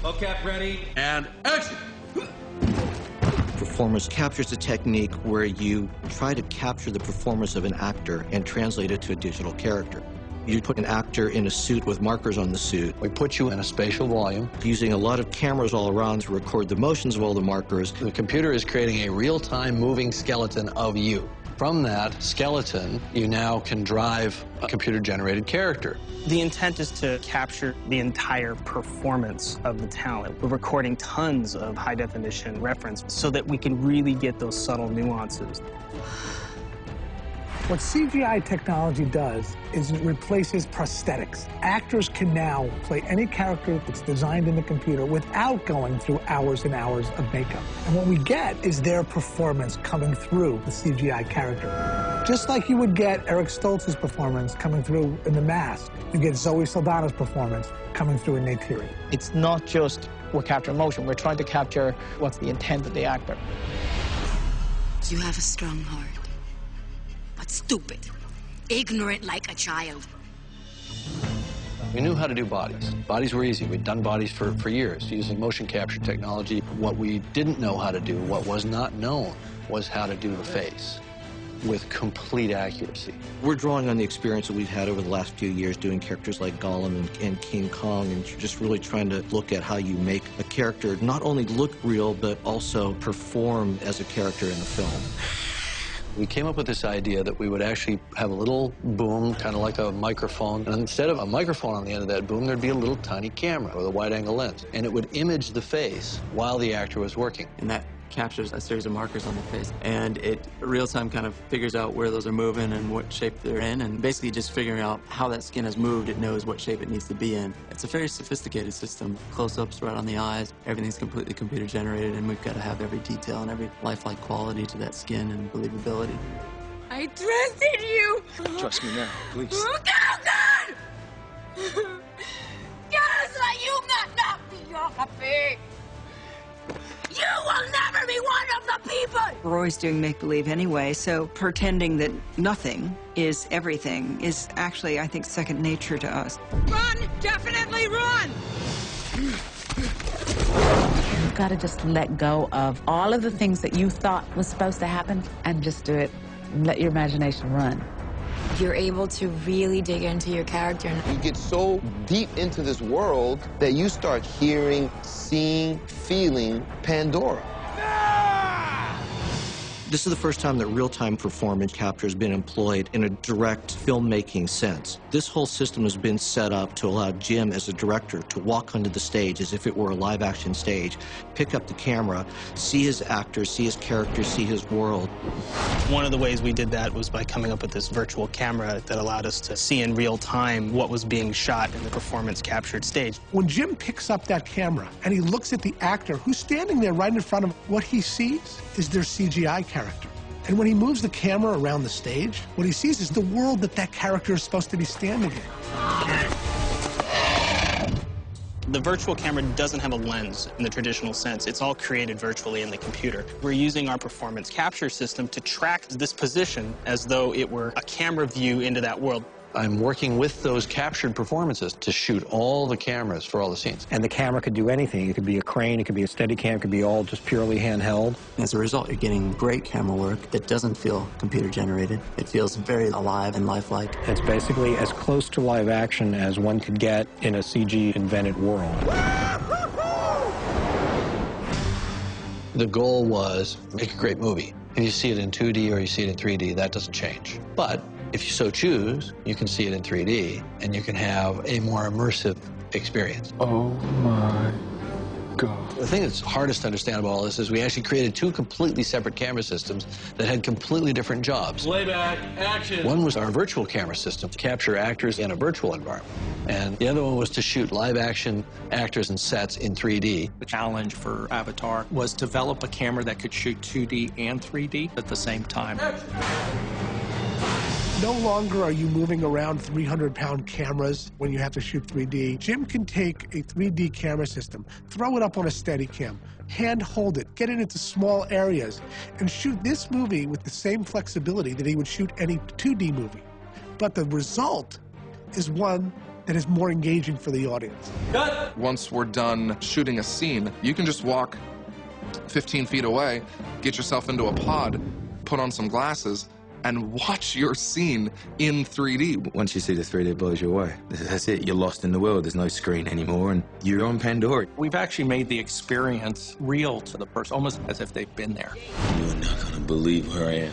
Mocap ready, and action! Performance captures a technique where you try to capture the performance of an actor and translate it to a digital character. You put an actor in a suit with markers on the suit. We put you in a spatial volume. Using a lot of cameras all around to record the motions of all the markers. The computer is creating a real-time moving skeleton of you. From that skeleton, you now can drive a computer-generated character. The intent is to capture the entire performance of the talent. We're recording tons of high-definition reference so that we can really get those subtle nuances. What CGI technology does is it replaces prosthetics. Actors can now play any character that's designed in the computer without going through hours and hours of makeup. And what we get is their performance coming through the CGI character. Just like you would get Eric Stoltz's performance coming through in The Mask, you get Zoe Saldana's performance coming through in Neytiri. It's not just we're capturing motion, we're trying to capture what's the intent of the actor. You have a strong heart. But stupid, ignorant like a child. We knew how to do bodies. Bodies were easy. We'd done bodies for years using motion capture technology. What we didn't know how to do, what was not known, was how to do the face with complete accuracy. We're drawing on the experience that we've had over the last few years doing characters like Gollum and King Kong, and just really trying to look at how you make a character not only look real, but also perform as a character in the film. We came up with this idea that we would actually have a little boom, kind of like a microphone, and instead of a microphone on the end of that boom, there'd be a little tiny camera with a wide-angle lens, and it would image the face while the actor was working. And that captures a series of markers on the face, and it real-time kind of figures out where those are moving and what shape they're in, and basically just figuring out how that skin has moved, it knows what shape it needs to be in. It's a very sophisticated system. Close-ups right on the eyes, everything's completely computer-generated, and we've got to have every detail and every lifelike quality to that skin and believability. I trusted you! Trust me now, please. Oh, God! Yes, you not be your happy! You will never be one of the people! We're always doing make-believe anyway, so pretending that nothing is everything is actually, I think, second nature to us. Run! Definitely run! You've got to just let go of all of the things that you thought was supposed to happen and just do it and let your imagination run. You're able to really dig into your character. You get so deep into this world that you start hearing, seeing, feeling Pandora. This is the first time that real-time performance capture has been employed in a direct filmmaking sense. This whole system has been set up to allow Jim, as a director, to walk onto the stage as if it were a live-action stage, pick up the camera, see his actors, see his characters, see his world. One of the ways we did that was by coming up with this virtual camera that allowed us to see in real time what was being shot in the performance-captured stage. When Jim picks up that camera and he looks at the actor who's standing there right in front of him, what he sees is their CGI character. And when he moves the camera around the stage, what he sees is the world that that character is supposed to be standing in. The virtual camera doesn't have a lens in the traditional sense. It's all created virtually in the computer. We're using our performance capture system to track this position as though it were a camera view into that world. I'm working with those captured performances to shoot all the cameras for all the scenes. And the camera could do anything. It could be a crane, it could be a Steadicam, it could be all just purely handheld. As a result, you're getting great camera work that doesn't feel computer-generated. It feels very alive and lifelike. It's basically as close to live action as one could get in a CG-invented world. The goal was make a great movie. If you see it in 2D or you see it in 3D, that doesn't change. But if you so choose, you can see it in 3D, and you can have a more immersive experience. Oh my God. The thing that's hardest to understand about all this is we actually created two completely separate camera systems that had completely different jobs. Playback, action. One was our virtual camera system to capture actors in a virtual environment, and the other one was to shoot live-action actors and sets in 3D. The challenge for Avatar was develop a camera that could shoot 2D and 3D at the same time. No longer are you moving around 300-pound cameras when you have to shoot 3D. Jim can take a 3D camera system, throw it up on a Steadicam, hand hold it, get it into small areas, and shoot this movie with the same flexibility that he would shoot any 2D movie. But the result is one that is more engaging for the audience. Cut! Once we're done shooting a scene, you can just walk 15 feet away, get yourself into a pod, put on some glasses, and watch your scene in 3D. Once you see the 3D, it blows you away. That's it. You're lost in the world. There's no screen anymore, and you're on Pandora. We've actually made the experience real to the person, almost as if they've been there. You're not going to believe where I am.